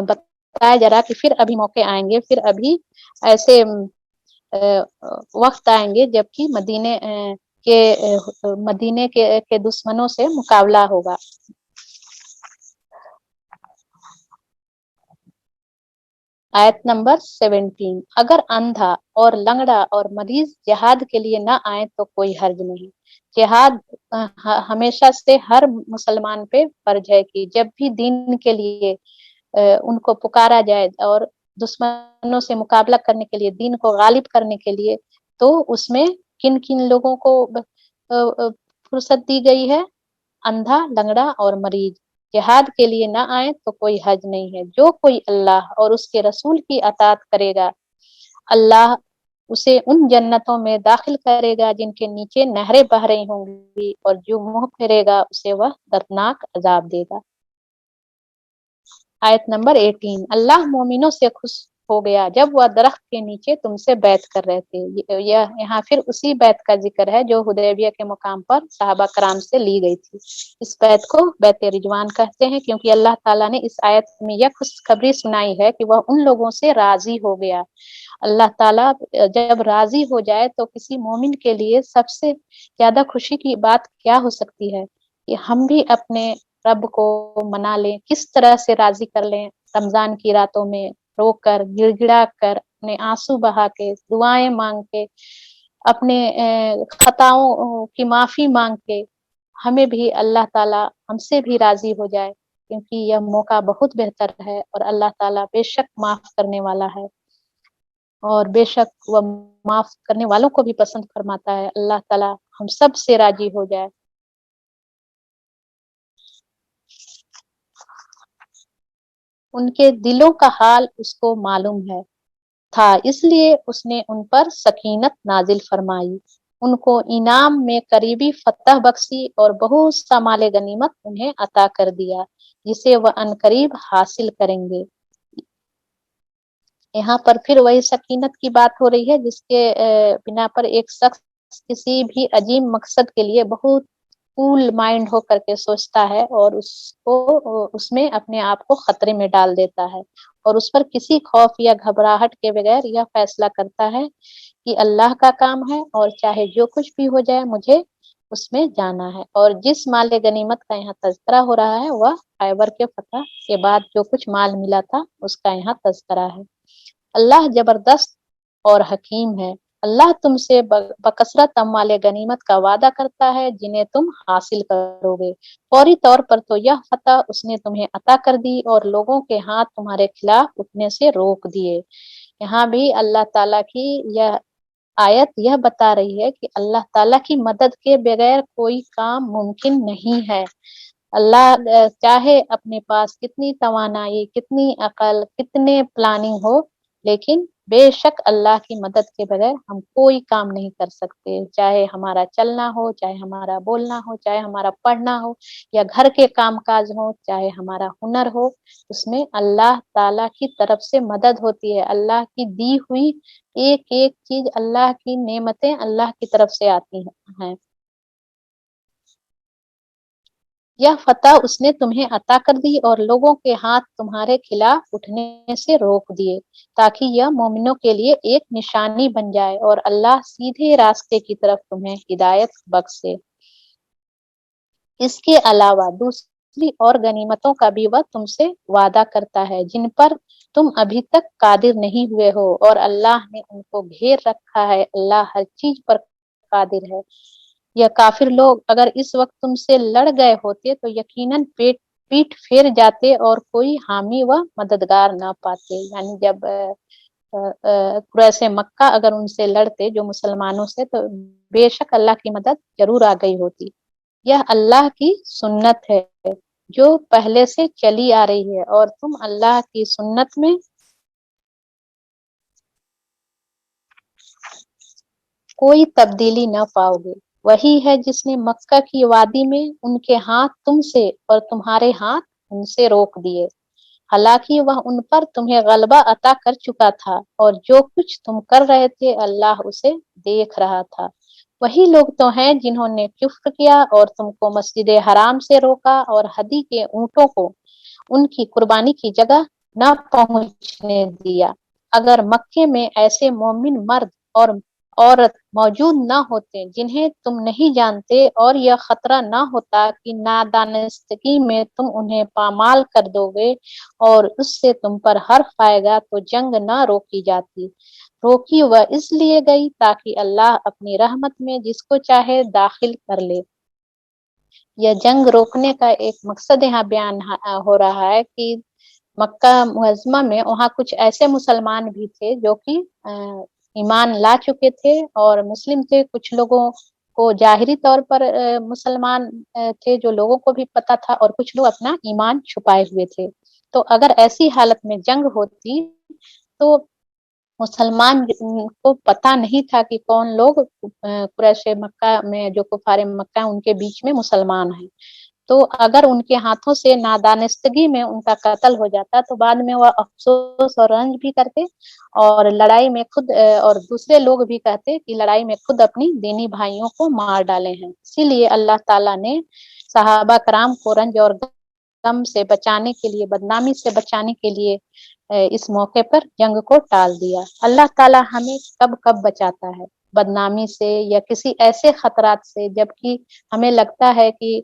बताया जा रहा कि फिर अभी मौके आएंगे, फिर अभी ऐसे वक्त आएंगे जबकि मदीने के दुश्मनों से मुकाबला होगा। आयत नंबर 17, अगर अंधा और लंगड़ा और मरीज जिहाद के लिए न आए तो कोई हर्ज नहीं। जिहाद हमेशा से हर मुसलमान पे फर्ज है कि जब भी दीन के लिए उनको पुकारा जाए और दुश्मनों से मुकाबला करने के लिए, दीन को गालिब करने के लिए, तो उसमें किन किन लोगों को फुर्सत दी गई है? अंधा, लंगड़ा और मरीज जिहाद के लिए न आए तो कोई हर्ज नहीं है। जो कोई अल्लाह और उसके रसूल की अताअत करेगा, अल्लाह उसे उन जन्नतों में दाखिल करेगा जिनके नीचे नहरें बह रही होंगी, और जो मुंह फेरेगा उसे वह दर्दनाक अजाब देगा। आयत नंबर 18, अल्लाह मोमिनों से खुश हो गया जब वह दरख्त के नीचे तुमसे बैत कर रहे थे। यह यहाँ फिर उसी बैत का जिक्र है जो हुदैबिया के मुकाम पर साहबा कराम से ली गई थी। इस बैत को बैत रिजवान कहते हैं, क्योंकि अल्लाह ताला ने इस आयत में यह खुशखबरी सुनाई है कि वह उन लोगों से राजी हो गया। अल्लाह ताला जब राजी हो जाए तो किसी मोमिन के लिए सबसे ज्यादा खुशी की बात क्या हो सकती है कि हम भी अपने रब को मना लें। किस तरह से राजी कर लें? रमजान की रातों में रोकर, गिड़गिड़ा कर, अपने आंसू बहा के, दुआएं मांग के, अपने खताओं की माफी मांग के हमें भी अल्लाह ताला हमसे भी राजी हो जाए, क्योंकि यह मौका बहुत बेहतर है और अल्लाह ताला बेशक माफ करने वाला है, और बेशक वह माफ करने वालों को भी पसंद फरमाता है। अल्लाह ताला हम सब से राजी हो जाए। उनके दिलों का हाल उसको मालूम है था, इसलिए उसने उन पर सकीनत नाजिल फरमाई, उनको इनाम में करीबी फतह बख्शी और बहुत सा माले गनीमत उन्हें अता कर दिया जिसे वह अनकरीब हासिल करेंगे। यहाँ पर फिर वही सकीनत की बात हो रही है जिसके बिना पर एक शख्स किसी भी अजीम मकसद के लिए बहुत कूल माइंड हो करके सोचता है और उसको उसमें अपने आप को खतरे में डाल देता है, और उस पर किसी खौफ या घबराहट के बगैर यह फैसला करता है कि अल्लाह का काम है और चाहे जो कुछ भी हो जाए मुझे उसमें जाना है। और जिस माल गनीमत का यहाँ तज़किरा हो रहा है वह खैबर के फतह के बाद जो कुछ माल मिला था उसका यहाँ तज़किरा है। अल्लाह जबरदस्त और हकीम है। अल्लाह तुमसे बकसरत अम्वाल गनीमत का वादा करता है जिन्हें तुम हासिल करोगे। फौरी तौर पर तो यह फतह उसने तुम्हें अता कर दी और लोगों के हाथ तुम्हारे खिलाफ उठने से रोक दिए। यहाँ भी अल्लाह ताला की यह आयत यह बता रही है कि अल्लाह ताला की मदद के बगैर कोई काम मुमकिन नहीं है। अल्लाह चाहे अपने पास कितनी तवानाई, कितनी अकल, कितने प्लानिंग हो, लेकिन बेशक अल्लाह की मदद के बगैर हम कोई काम नहीं कर सकते। चाहे हमारा चलना हो, चाहे हमारा बोलना हो, चाहे हमारा पढ़ना हो, या घर के काम काज हो, चाहे हमारा हुनर हो, उसमें अल्लाह ताला की तरफ से मदद होती है। अल्लाह की दी हुई एक एक चीज, अल्लाह की नेमतें अल्लाह की तरफ से आती हैं। यह फतह उसने तुम्हें अता कर दी और लोगों के हाथ तुम्हारे खिलाफ उठने से रोक दिए, ताकि यह मोमिनों के लिए एक निशानी बन जाए और अल्लाह सीधे रास्ते की तरफ तुम्हें हिदायत बख्शे। इसके अलावा दूसरी और गनीमतों का भी वह तुमसे वादा करता है जिन पर तुम अभी तक कादिर नहीं हुए हो, और अल्लाह ने उनको घेर रखा है। अल्लाह हर चीज पर कादिर है। या काफिर लोग अगर इस वक्त तुमसे लड़ गए होते तो यकीनन पीठ फेर जाते और कोई हामी व मददगार ना पाते। यानी जब कुरैश मक्का अगर उनसे लड़ते जो मुसलमानों से, तो बेशक अल्लाह की मदद जरूर आ गई होती। यह अल्लाह की सुन्नत है जो पहले से चली आ रही है, और तुम अल्लाह की सुन्नत में कोई तब्दीली न पाओगे। वही है जिसने मक्का की वादी में उनके हाथ तुमसे और तुम्हारे हाथ उनसे रोक दिए, हालांकि वह उन पर तुम्हें गलबा अता कर चुका था, और जो कुछ तुम कर रहे थे अल्लाह उसे देख रहा था। वही लोग तो हैं जिन्होंने कुफ्र किया और तुमको मस्जिद हराम से रोका और हदी के ऊंटों को उनकी कुर्बानी की जगह न पहुंचने दिया। अगर मक्के में ऐसे मोमिन मर्द और عورت موجود نہ ہوتے جنہیں تم نہیں جانتے، اور یہ خطرہ نہ ہوتا کہ نادانستگی میں تم انہیں پامال کر دو گے اور اس سے تم پر حرف آئے گا تو جنگ نہ روکی جاتی۔ روکی وہ اس لیے گئی تاکہ اللہ اپنی رحمت میں جس کو چاہے داخل کر لے۔ یہ جنگ روکنے کا ایک مقصد یہاں بیان ہو رہا ہے کہ مکہ معظمہ میں وہاں کچھ ایسے مسلمان بھی تھے جو کہ ایمان لا چکے تھے اور مسلم تھے، کچھ لوگوں کو ظاہری طور پر مسلمان تھے جو لوگوں کو بھی پتہ تھا، اور کچھ لوگ اپنا ایمان چھپائے ہوئے تھے۔ تو اگر ایسی حالت میں جنگ ہوتی تو مسلمان کو پتہ نہیں تھا کہ کون لوگ قریش مکہ میں جو کفار مکہ ان کے بیچ میں مسلمان ہیں، تو اگر ان کے ہاتھوں سے نادانستگی میں ان کا قتل ہو جاتا تو بعد میں وہ افسوس اور رنج بھی کرتے، اور لڑائی میں خود اور دوسرے لوگ بھی کہتے کہ لڑائی میں خود اپنی دینی بھائیوں کو مار ڈالے ہیں۔ اسی لیے اللہ تعالیٰ نے صحابہ کرام کو رنج اور غم سے بچانے کے لیے، بدنامی سے بچانے کے لیے اس موقع پر جنگ کو ٹال دیا۔ اللہ تعالیٰ ہمیں کب کب بچاتا ہے بدنامی سے یا کسی ایسے خطرات سے جبکہ ہمیں لگتا ہے کہ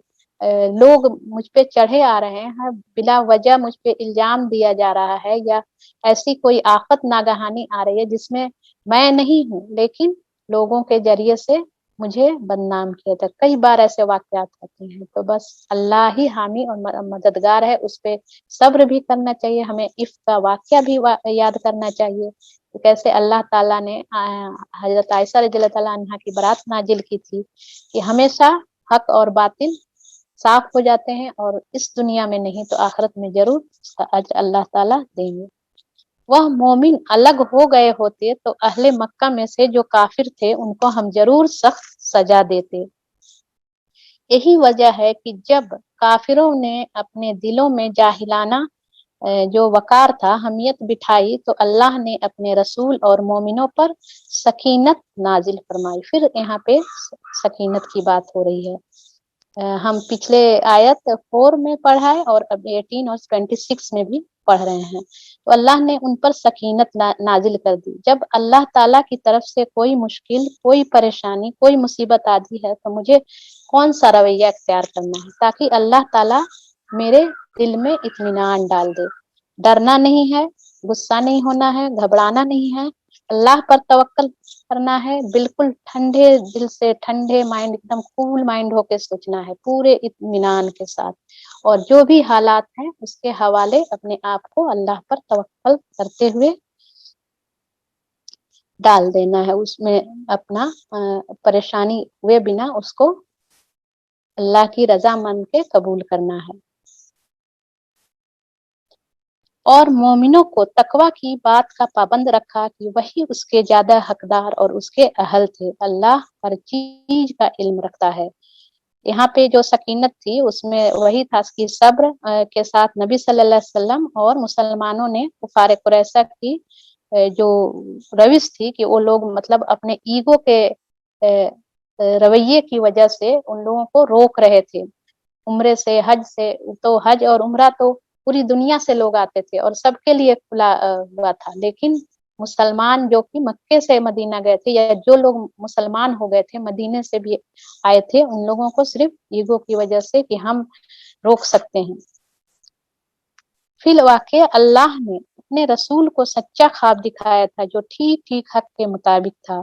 لوگ مجھ پہ چڑھے آ رہے ہیں، بلا وجہ مجھ پہ الزام دیا جا رہا ہے، یا ایسی کوئی آفت ناگہانی آ رہی ہے جس میں میں نہیں ہوں لیکن لوگوں کے ذریعے سے مجھے بدنام کیا تھا۔ کئی بار ایسے واقعات ہوتے ہیں، تو بس اللہ ہی حامی اور مددگار ہے، اس پہ صبر بھی کرنا چاہیے۔ ہمیں عفت کا واقعہ بھی یاد کرنا چاہیے کہ کیسے اللہ تعالیٰ نے حضرت عائشہ رضی اللہ تعالیٰ عنہا کی برات نازل کی تھی کہ ہمیشہ حق اور باطل صاف ہو جاتے ہیں، اور اس دنیا میں نہیں تو آخرت میں ضرور اس کا اجر اللہ تعالیٰ دیں گے۔ وہ مومن الگ ہو گئے ہوتے تو اہل مکہ میں سے جو کافر تھے ان کو ہم ضرور سخت سزا دیتے۔ یہی وجہ ہے کہ جب کافروں نے اپنے دلوں میں جاہلانہ جو وقار تھا حمیت بٹھائی تو اللہ نے اپنے رسول اور مومنوں پر سکینت نازل فرمائی۔ پھر یہاں پہ سکینت کی بات ہو رہی ہے۔ ہم پچھلے آیت 4 میں پڑھا ہے اور اب 18 اور 26 میں بھی پڑھ رہے ہیں، تو اللہ نے ان پر سکینت نازل کر دی۔ جب اللہ تعالیٰ کی طرف سے کوئی مشکل، کوئی پریشانی، کوئی مصیبت آتی ہے تو مجھے کون سا رویہ اختیار کرنا ہے تاکہ اللہ تعالیٰ میرے دل میں اطمینان ڈال دے۔ ڈرنا نہیں ہے، غصہ نہیں ہونا ہے، گھبرانا نہیں ہے، اللہ پر توکل کرنا ہے، بالکل ٹھنڈے دل سے، ٹھنڈے مائنڈ، ایک دم کول مائنڈ ہو کے سوچنا ہے پورے اطمینان کے ساتھ، اور جو بھی حالات ہیں اس کے حوالے اپنے آپ کو اللہ پر توکل کرتے ہوئے ڈال دینا ہے، اس میں اپنا پریشانی ہوئے بنا اس کو اللہ کی رضا مان کے قبول کرنا ہے۔ اور مومنوں کو تقوی کی بات کا پابند رکھا کہ وہی اس کے زیادہ حقدار اور اس کے اہل تھے۔ اللہ ہر چیز کا علم رکھتا ہے۔ یہاں پہ جو سکینت تھی اس میں وہی تھا کہ صبر کے ساتھ نبی صلی اللہ علیہ وسلم اور مسلمانوں نے کفار قریظہ کی جو روش تھی کہ وہ لوگ مطلب اپنے ایگو کے رویے کی وجہ سے ان لوگوں کو روک رہے تھے عمرے سے، حج سے۔ تو حج اور عمرہ تو پوری دنیا سے لوگ آتے تھے اور سب کے لیے کھلا ہوا تھا، لیکن مسلمان جو کہ مکے سے مدینہ گئے تھے یا جو لوگ مسلمان ہو گئے تھے مدینے سے بھی آئے تھے، ان لوگوں کو صرف ایگو کی وجہ سے کہ ہم روک سکتے ہیں۔ فی الواقع اللہ نے اپنے رسول کو سچا خواب دکھایا تھا جو ٹھیک ٹھیک حق کے مطابق تھا۔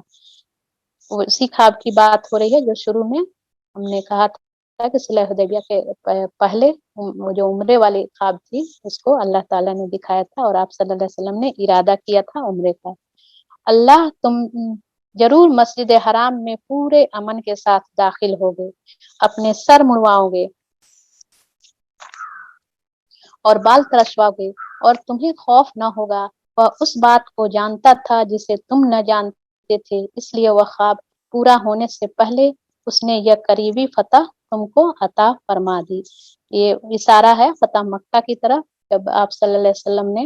اسی خواب کی بات ہو رہی ہے جو شروع میں ہم نے کہا تھا کہ صلح حدیبیہ کے پہلے جو عمرے والی خواب تھی اس کو اللہ تعالیٰ نے دکھایا تھا، اور آپ صلی اللہ علیہ وسلم نے ارادہ کیا تھا عمرے کا۔ اللہ تم ضرور مسجد حرام میں پورے امن کے ساتھ داخل ہوگے، اپنے سر مڑواؤ گے اور بال ترشواؤ گے، اور تمہیں خوف نہ ہوگا۔ وہ اس بات کو جانتا تھا جسے تم نہ جانتے تھے، اس لیے وہ خواب پورا ہونے سے پہلے اس نے یہ قریبی فتح تم کو عطا فرما دی۔ یہ اشارہ ہے فتح مکہ کی طرف، جب آپ صلی اللہ علیہ وسلم نے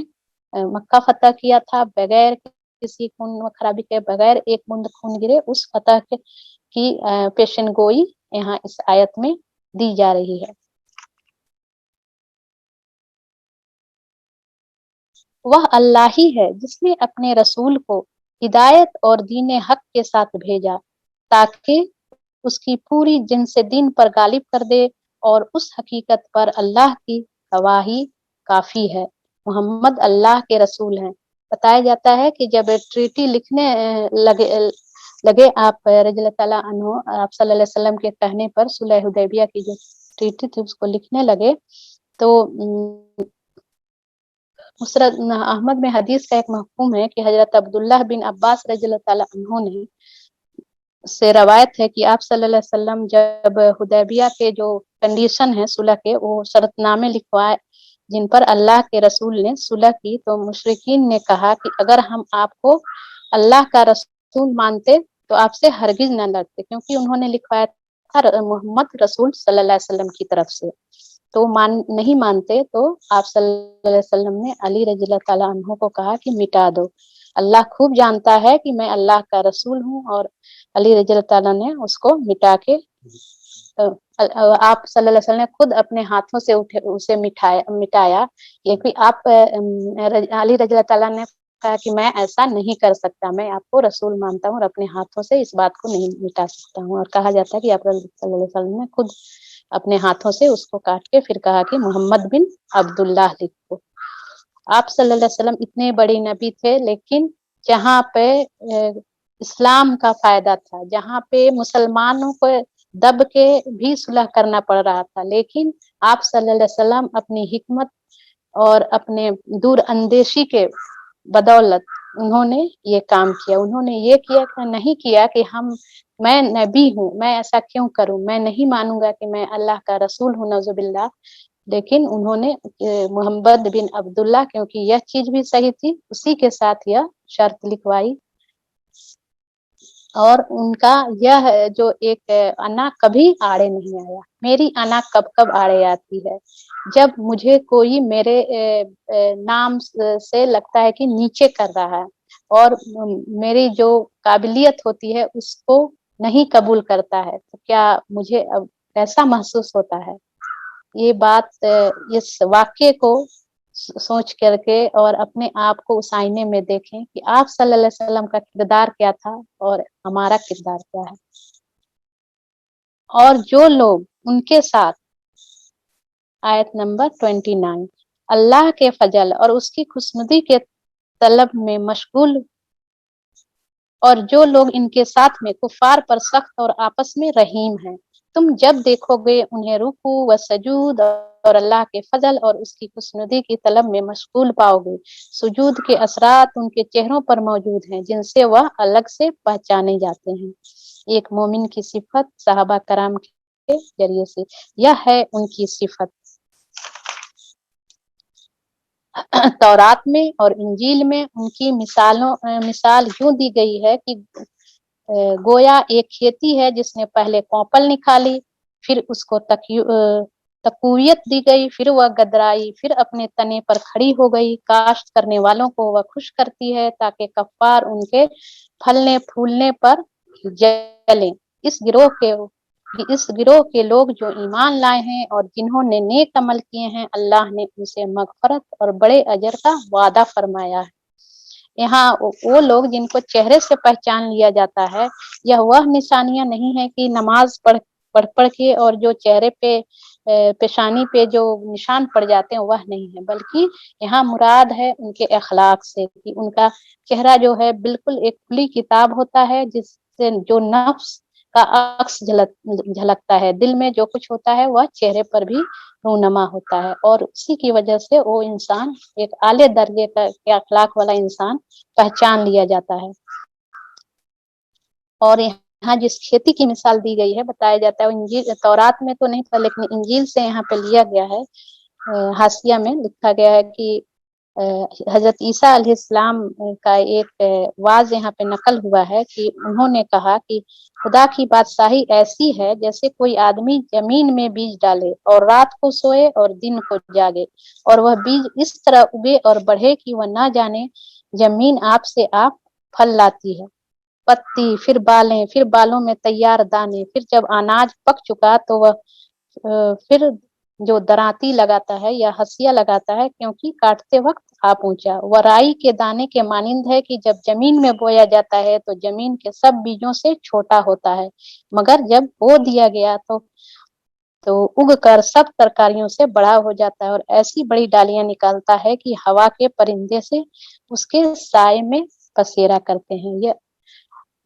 مکہ فتح کیا تھا بغیر کسی خون خرابی کے، بغیر ایک بوند خون گرے، اس فتح کی پیشن گوئی یہاں اس آیت میں دی جا رہی ہے۔ وہ اللہ ہی ہے جس نے اپنے رسول کو हिदायत और दीन हक के साथ भेजा ताकि उसकी पूरी जिन से दीन पर गालिब कर दे और उस हकीकत पर अल्लाह की गवाही काफी है, मोहम्मद अल्लाह के रसूल हैं। बताया जाता है कि जब ट्रीटी लिखने लगे आप रज़ियल्लाहु ताला अन्हु आप सल्लल्लाहु अलैहि वसल्लम के कहने पर सुलह हुदैबिया की जो ट्रीटी थी उसको लिखने लगे तो मुसरत अहमद में हदीस का एक महफूम है कि हजरत अब्दुल्लाह बिन अब्बास रज़ियल्लाहु ताला अन्हु ने से रवायत है कि आप सल्लल्लाहु अलैहि वसल्लम जब हुदैबिया के जो कंडीशन है सुलह के वो शर्तनामे लिखवाए जिन पर अल्लाह के रसूल ने सुलह की, तो मुशरिकीन ने कहा कि अगर हम आपको अल्लाह का रसूल मानते तो आपसे हरगिज न लड़ते, क्योंकि उन्होंने लिखवाया था मोहम्मद रसूल सल्लल्लाहु अलैहि वसल्लम की तरफ से। तो नहीं मानते तो आप सल्लल्लाहु अलैहि वसल्लम ने अली रज़ियल्लाहु ताला अन्हु को कहा कि मिटा दो, अल्लाह खूब जानता है कि मैं अल्लाह का रसूल हूँ। और अली रज़ियल्लाहु ताला ने उसको मिटा के आप सल्लल्लाहु अलैहि वसल्लम ने खुद अपने हाथों से उसे मिटाया। ये कि आप अली रज़ियल्लाहु ताला ने कहा कि मैं ऐसा नहीं कर सकता, मैं आपको रसूल मानता हूँ और अपने हाथों से इस बात को नहीं मिटा सकता हूँ। और कहा जाता है कि आप सल्लल्लाहु अलैहि वसल्लम ने खुद अपने हाथों से उसको काट के फिर कहा कि मोहम्मद बिन अब्दुल्लाह लिखो। आप सल्लल्लाहु अलैहि वसल्लम इतने बड़े नबी थे, लेकिन जहाँ पे इस्लाम का फायदा था, जहाँ पे मुसलमानों को दब के भी सुलह करना पड़ रहा था, लेकिन आप सल्लल्लाहु अलैहि वसल्लम अपनी हिकमत और अपने दूर अंदेशी के बदौलत उन्होंने ये काम किया। उन्होंने ये नहीं किया कि मैं नबी हूँ, मैं ऐसा क्यों करूं, मैं नहीं मानूंगा कि मैं अल्लाह का रसूल हूँ नौजुबिल्लाह, लेकिन उन्होंने मोहम्मद बिन अब्दुल्ला, क्योंकि यह चीज भी सही थी, उसी के साथ यह शर्त लिखवाई। और उनका यह जो एक अना कभी आड़े नहीं आया। मेरी अना कब कब आड़े आती है, जब मुझे कोई मेरे नाम से लगता है कि नीचे कर रहा है और मेरी जो काबिलियत होती है उसको नहीं कबूल करता है, तो क्या मुझे अब कैसा महसूस होता है। ये बात इस वाक्य को सोच करके और अपने आप को उस आईने में देखें कि आप सल्लल्लाहु अलैहि वसल्लम का किरदार क्या था और हमारा किरदार क्या है। और जो लोग उनके साथ, आयत नंबर 29, अल्लाह के फजल और उसकी खुशनुदी के तलब में मशगूल, और जो लोग इनके साथ में कुफार पर सख्त और आपस में रहीम हैं, तुम जब देखोगे उन्हें रुकू व सजूद और अल्लाह के फजल और उसकी खुशनुदी की तलब में मशगूल पाओगे। सुजूद के असरात उनके चेहरों पर मौजूद हैं, जिनसे वह अलग से पहचाने जाते हैं। एक मोमिन की सिफत सहाबा कराम के जरिए से यह है उनकी सिफत। तौरात में और इंजील में उनकी मिसाल यूं दी गई है कि गोया एक खेती है जिसने पहले कौपल निकाली, फिर उसको तकुयत दी गई, फिर वह गदराई, फिर अपने तने पर खड़ी हो गई। काश्त करने वालों को वह खुश करती है ताकि कफ्फार उनके फलने फूलने पर जलें। इस गिरोह के लोग जो ईमान लाए हैं और जिन्होंने नेक अमल किए हैं, अल्लाह ने उनसे मगफरत और बड़े अजर का वादा फरमाया है। यहाँ वो लोग जिनको चेहरे से पहचान लिया जाता है, यह वह निशानियां नहीं है कि नमाज पढ़ के और जो चेहरे पे पेशानी पे जो निशान पड़ जाते हैं वह नहीं है, बल्कि यहाँ मुराद है उनके अखलाक से कि उनका चेहरा जो है बिल्कुल एक खुली किताब होता है, जिससे जो नफ्स का अक्स झलकता है, दिल में जो कुछ होता है वह चेहरे पर भी रूनमा होता है, और उसी की वजह से वो इंसान एक आले दर्जे का अखलाक वाला इंसान पहचान लिया जाता है। और यहाँ जिस खेती की मिसाल दी गई है, बताया जाता है इंजील तौरात में तो नहीं था, लेकिन इंजील से यहाँ पे लिया गया है। हाशिया में लिखा गया है कि हजरत ईसा अलैहिस्सलाम का एक वाज यहाँ पे नकल हुआ है कि उन्होंने कहा कि खुदा की बादशाही ऐसी है जैसे कोई आदमी जमीन में बीज डाले और रात को सोए और दिन को जागे, और वह बीज इस तरह उगे और बढ़े कि वह ना जाने जमीन आप से आप फल लाती है, पत्ती, फिर बालें, फिर बालों में तैयार दाने, फिर जब अनाज पक चुका तो वह फिर जो दराती लगाता है या हंसिया लगाता है, क्योंकि काटते वक्त आ पहुंचा। वह राई के दाने के मानिंद है कि जब जमीन में बोया जाता है तो जमीन के सब बीजों से छोटा होता है, मगर जब बो दिया गया तो उग कर सब तरकारियों से बड़ा हो जाता है और ऐसी बड़ी डालियां निकालता है कि हवा के परिंदे से उसके साए में बसेरा करते हैं। यह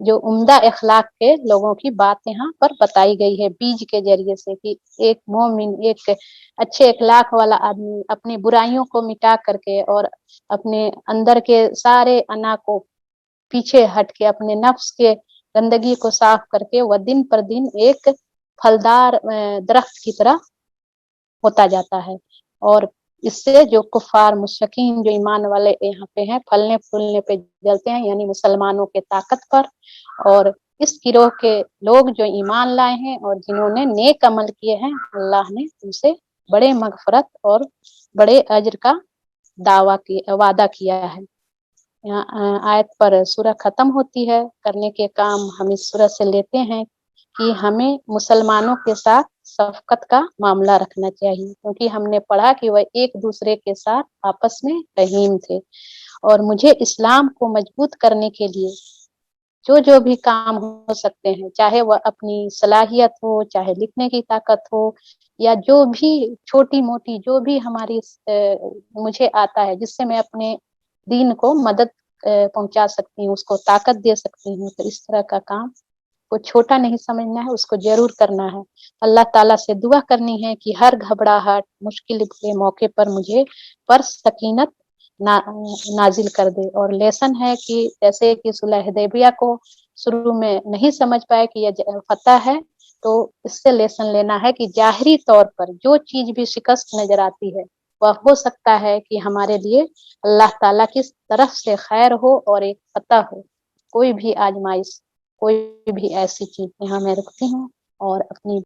जो उम्दा अखलाक के लोगों की बात यहाँ पर बताई गई है बीज के जरिए से, कि एक मोमिन, एक अच्छे अखलाक वाला आदमी अपनी बुराइयों को मिटा करके और अपने अंदर के सारे अना को पीछे हट के अपने नफ्स के गंदगी को साफ करके वह दिन पर दिन एक फलदार दरख्त की तरह होता जाता है। और इससे जो कुफार मुशरकीन जो ईमान वाले यहाँ पे हैं फलने फूलने पे जलते हैं, यानी मुसलमानों के ताकत पर। और इस गिरोह के लोग जो ईमान लाए हैं और जिन्होंने नेक अमल किए हैं, अल्लाह ने उनसे बड़े मगफरत और बड़े अज्र का वादा किया है। यहाँ आयत पर सूरह खत्म होती है। करने के काम हम इस सूरह से लेते हैं कि हमें मुसलमानों के साथ शफकत का मामला रखना चाहिए, क्योंकि हमने पढ़ा कि वह एक दूसरे के साथ आपस में रहीम थे। और मुझे इस्लाम को मजबूत करने के लिए जो भी काम हो सकते हैं, चाहे वह अपनी सलाहियत हो, चाहे लिखने की ताकत हो, या जो भी छोटी मोटी जो भी हमारी मुझे आता है जिससे मैं अपने दीन को मदद पहुंचा सकती हूँ, उसको ताकत दे सकती हूँ, तो इस तरह का काम को छोटा नहीं समझना है, उसको जरूर करना है। अल्लाह ताला से दुआ करनी है कि हर घबराहट मुश्किल के मौके पर मुझे पर सकीनत नाजिल कर दे। और लेसन है कि जैसे कि सुलह हुदैबिया को शुरू में नहीं समझ पाए कि यह फतह है, तो इससे लेसन लेना है कि जाहिरी तौर पर जो चीज भी शिकस्त नजर आती है वह हो सकता है कि हमारे लिए अल्लाह ताला की तरफ से खैर हो और एक फतह हो। कोई भी आजमाइश, कोई भी ऐसी चीज, यहाँ मैं रुकती हूँ और अपनी